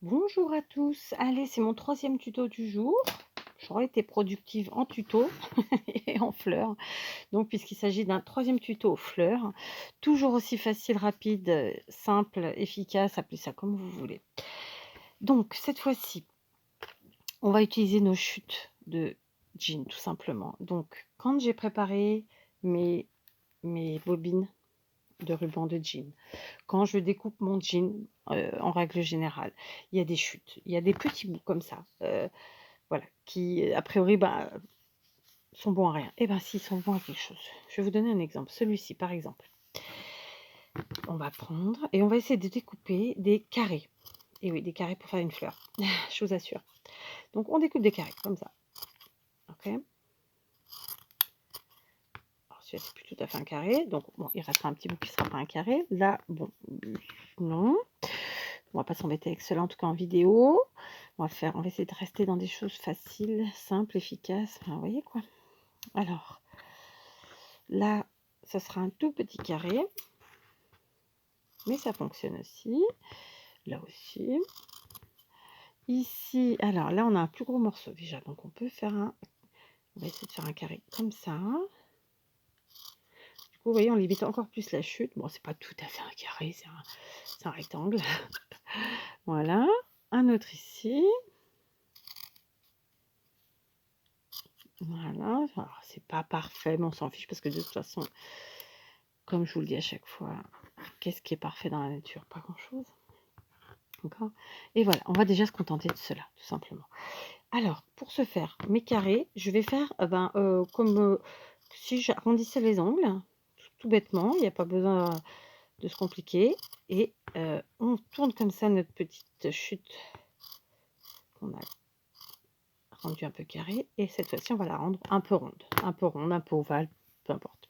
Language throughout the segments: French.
Bonjour à tous, allez c'est mon troisième tuto du jour. J'aurais été productive en tuto et en fleurs. Donc puisqu'il s'agit d'un troisième tuto aux fleurs, toujours aussi facile, rapide, simple, efficace, appelez ça comme vous voulez. Donc cette fois-ci, on va utiliser nos chutes de jean tout simplement. Donc quand j'ai préparé mes bobines de ruban de jean, quand je découpe mon jean, en règle générale, il y a des chutes, il y a des petits bouts comme ça, voilà, qui a priori, sont bons à rien. Et ben s'ils sont bons à quelque chose. Je vais vous donner un exemple. Celui-ci, par exemple, on va prendre et on va essayer de découper des carrés. Et oui, des carrés pour faire une fleur, je vous assure. Donc on découpe des carrés comme ça, ok. Alors celui-là, c'est plus tout à fait un carré, donc bon, il restera un petit bout qui sera pas un carré. Là, bon, non. On va pas s'embêter avec cela, en tout cas en vidéo. On va essayer de rester dans des choses faciles, simples, efficaces. Enfin, vous voyez quoi. Alors, là, ça sera un tout petit carré. Mais ça fonctionne aussi. Là aussi. Ici, alors là, on a un plus gros morceau déjà. Donc, on peut faire un... On va essayer de faire un carré comme ça. Du coup, vous voyez, on limite encore plus la chute. Bon, c'est pas tout à fait un carré, c'est un rectangle. Voilà. Un autre ici. Voilà, alors c'est pas parfait, mais on s'en fiche parce que de toute façon, comme je vous le dis à chaque fois, qu'est-ce qui est parfait dans la nature? Pas grand-chose. D'accord? Et voilà, on va déjà se contenter de cela, tout simplement. Alors, pour ce faire, mes carrés, je vais faire comme si j'arrondissais les angles, tout bêtement, il n'y a pas besoin de se compliquer. Et on tourne comme ça notre petite chute qu'on a rendue un peu carrée. Et cette fois-ci, on va la rendre un peu ronde, un peu ovale, peu importe.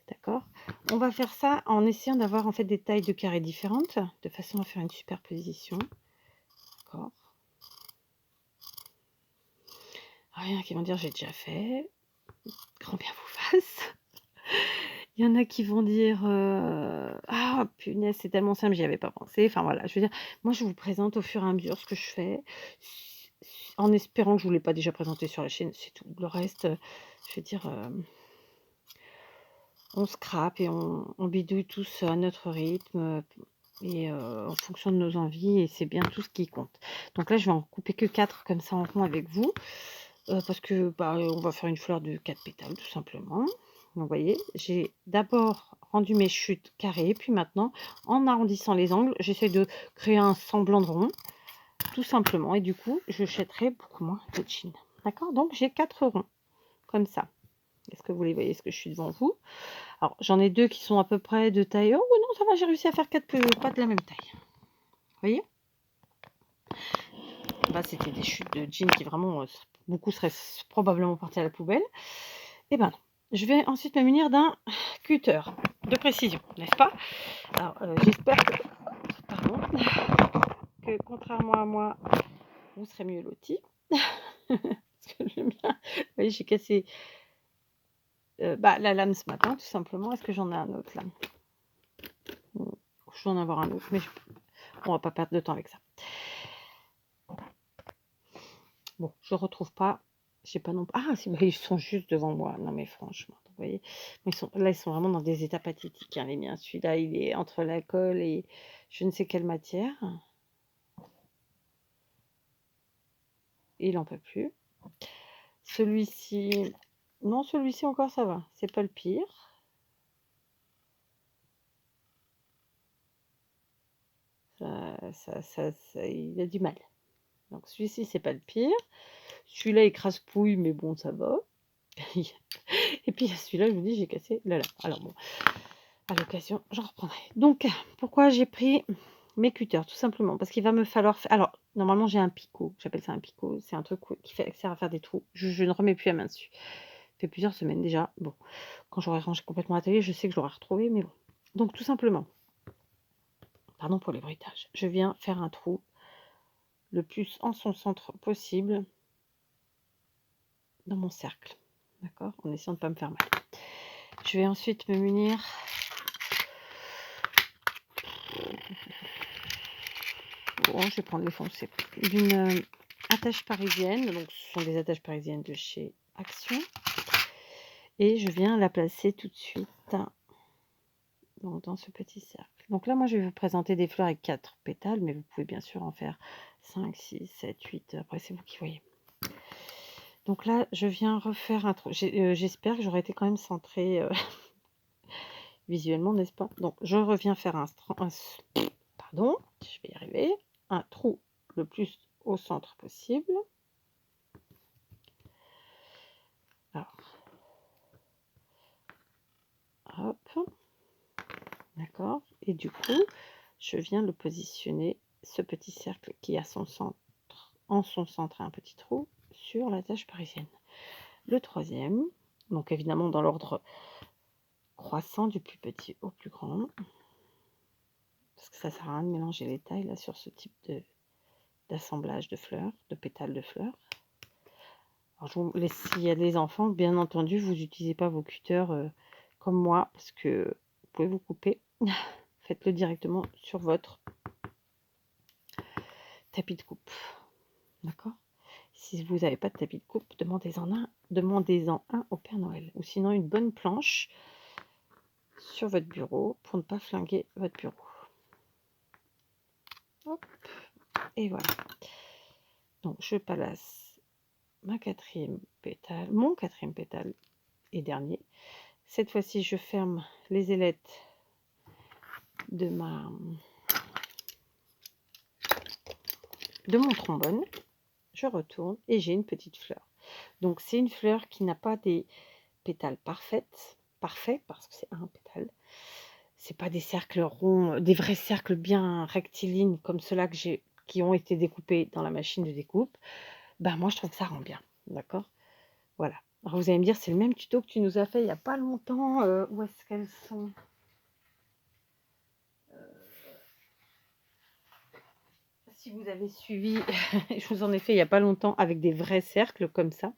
D'accord? On va faire ça en essayant d'avoir en fait des tailles de carrés différentes, de façon à faire une superposition. D'accord? Rien qui vont dire j'ai déjà fait. Grand bien vous fasse. Il y en a qui vont dire ah punaise, c'est tellement simple, j'y avais pas pensé. Enfin voilà, je veux dire, moi je vous présente au fur et à mesure ce que je fais, en espérant que je ne vous l'ai pas déjà présenté sur la chaîne, c'est tout. Le reste, je veux dire, on scrape et on bidouille tous à notre rythme et en fonction de nos envies, et c'est bien tout ce qui compte. Donc là, je vais en couper que 4 comme ça en rond avec vous, parce que on va faire une fleur de 4 pétales tout simplement. Donc, vous voyez, j'ai d'abord rendu mes chutes carrées, puis maintenant, en arrondissant les angles, j'essaie de créer un semblant de rond, tout simplement, et du coup, je jetterai beaucoup moins de jean. D'accord? Donc j'ai 4 ronds, comme ça. Est-ce que vous les voyez? Est-ce que je suis devant vous? Alors, j'en ai 2 qui sont à peu près de taille. Oh non, ça va, j'ai réussi à faire 4 pas de la même taille. Vous voyez? Là, c'était des chutes de jeans qui vraiment, beaucoup seraient probablement partis à la poubelle. Et ben non. Je vais ensuite me munir d'un cutter de précision, n'est-ce pas? Alors, j'espère que, pardon, que contrairement à moi, vous serez mieux lotis. Parce que le mien, vous voyez, j'ai cassé la lame ce matin, tout simplement. Est-ce que j'en ai un autre là? Je dois en avoir un autre, mais on va pas perdre de temps avec ça. Bon, je retrouve pas. J'ai pas non plus. Ah, si, ils sont juste devant moi. Non, mais franchement, vous voyez. Là, ils sont vraiment dans des états pathétiques, hein, les miens. Celui-là, il est entre la colle et je ne sais quelle matière. Il en peut plus. Celui-ci, non, celui-ci encore, ça va. C'est pas le pire. Il a du mal. Donc celui-ci, c'est pas le pire. Celui-là, écrase-pouille, mais bon, ça va. Et puis celui-là, je vous dis, j'ai cassé la lame. Alors bon, à l'occasion, j'en reprendrai. Donc, pourquoi j'ai pris mes cutters? Tout simplement parce qu'il va me falloir... Alors, normalement, j'ai un picot. J'appelle ça un picot. C'est un truc qui sert à faire des trous. Je ne remets plus la main dessus. Ça fait plusieurs semaines déjà. Bon, quand j'aurai rangé complètement l'atelier, je sais que je l'aurai retrouvé, mais bon. Donc, tout simplement, pardon pour les bruitages, je viens faire un trou le plus en son centre possible dans mon cercle. D'accord? En essayant de ne pas me faire mal. Je vais ensuite me munir bon, je vais prendre les foncés, d'une attache parisienne. Donc ce sont des attaches parisiennes de chez Action. Et je viens la placer tout de suite donc, dans ce petit cercle. Donc là, moi, je vais vous présenter des fleurs avec 4 pétales, mais vous pouvez bien sûr en faire 5, 6, 7, 8. Après, c'est vous qui voyez. Donc là, je viens refaire un trou. J'espère que j'aurai été quand même centrée visuellement, n'est-ce pas? Donc, je reviens faire pardon, je vais y arriver. Un trou le plus au centre possible. Alors, hop, d'accord. Et du coup, je viens le positionner, ce petit cercle qui a son centre, en son centre un petit trou, sur l'attache parisienne. Le troisième, donc évidemment dans l'ordre croissant du plus petit au plus grand, parce que ça sert à rien de mélanger les tailles là sur ce type d'assemblage de fleurs, de pétales de fleurs. Alors, s'il y a des enfants, bien entendu, vous n'utilisez pas vos cutters comme moi, parce que vous pouvez vous couper. Faites-le directement sur votre tapis de coupe. D'accord? Si vous n'avez pas de tapis de coupe, demandez-en un au Père Noël. Ou sinon une bonne planche sur votre bureau pour ne pas flinguer votre bureau. Hop. Et voilà. Donc je place mon quatrième pétale et dernier. Cette fois-ci, je ferme les ailettes de mon trombone. Je retourne et j'ai une petite fleur. Donc c'est une fleur qui n'a pas des pétales parfaits parce que c'est un pétale. C'est pas des cercles ronds, des vrais cercles bien rectilignes comme ceux-là qui ont été découpés dans la machine de découpe. Ben moi je trouve que ça rend bien, d'accord? Voilà. Alors vous allez me dire, c'est le même tuto que tu nous as fait il n'y a pas longtemps. Où est-ce qu'elles sont? Si vous avez suivi, je vous en ai fait il n'y a pas longtemps avec des vrais cercles comme ça.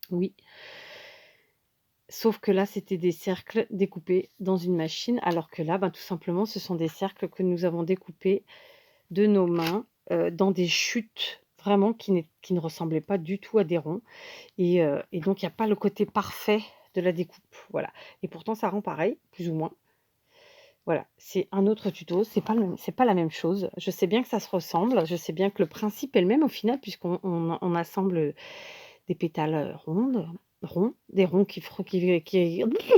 Oui. Sauf que là, c'était des cercles découpés dans une machine, alors que là, ben, tout simplement, ce sont des cercles que nous avons découpés de nos mains dans des chutes vraiment qui ne ressemblaient pas du tout à des ronds. Et donc, il n'y a pas le côté parfait de la découpe. Voilà. Et pourtant, ça rend pareil, plus ou moins. Voilà, c'est un autre tuto, c'est pas la même chose. Je sais bien que ça se ressemble, je sais bien que le principe est le même au final, puisqu'on assemble des pétales ronds, des ronds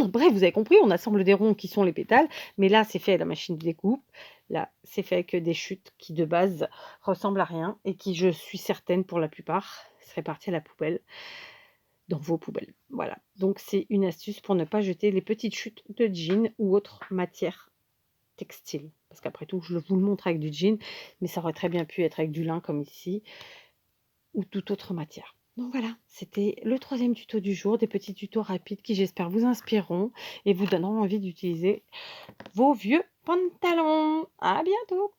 bref, vous avez compris, on assemble des ronds qui sont les pétales, mais là, c'est fait à la machine de découpe. Là, c'est fait avec des chutes qui, de base, ressemblent à rien et qui, je suis certaine, pour la plupart, seraient parties à la poubelle, dans vos poubelles. Voilà, donc c'est une astuce pour ne pas jeter les petites chutes de jean ou autre matière textile, parce qu'après tout, je vous le montre avec du jean, mais ça aurait très bien pu être avec du lin comme ici, ou toute autre matière. Donc voilà, c'était le troisième tuto du jour, des petits tutos rapides qui j'espère vous inspireront et vous donneront envie d'utiliser vos vieux pantalons. À bientôt!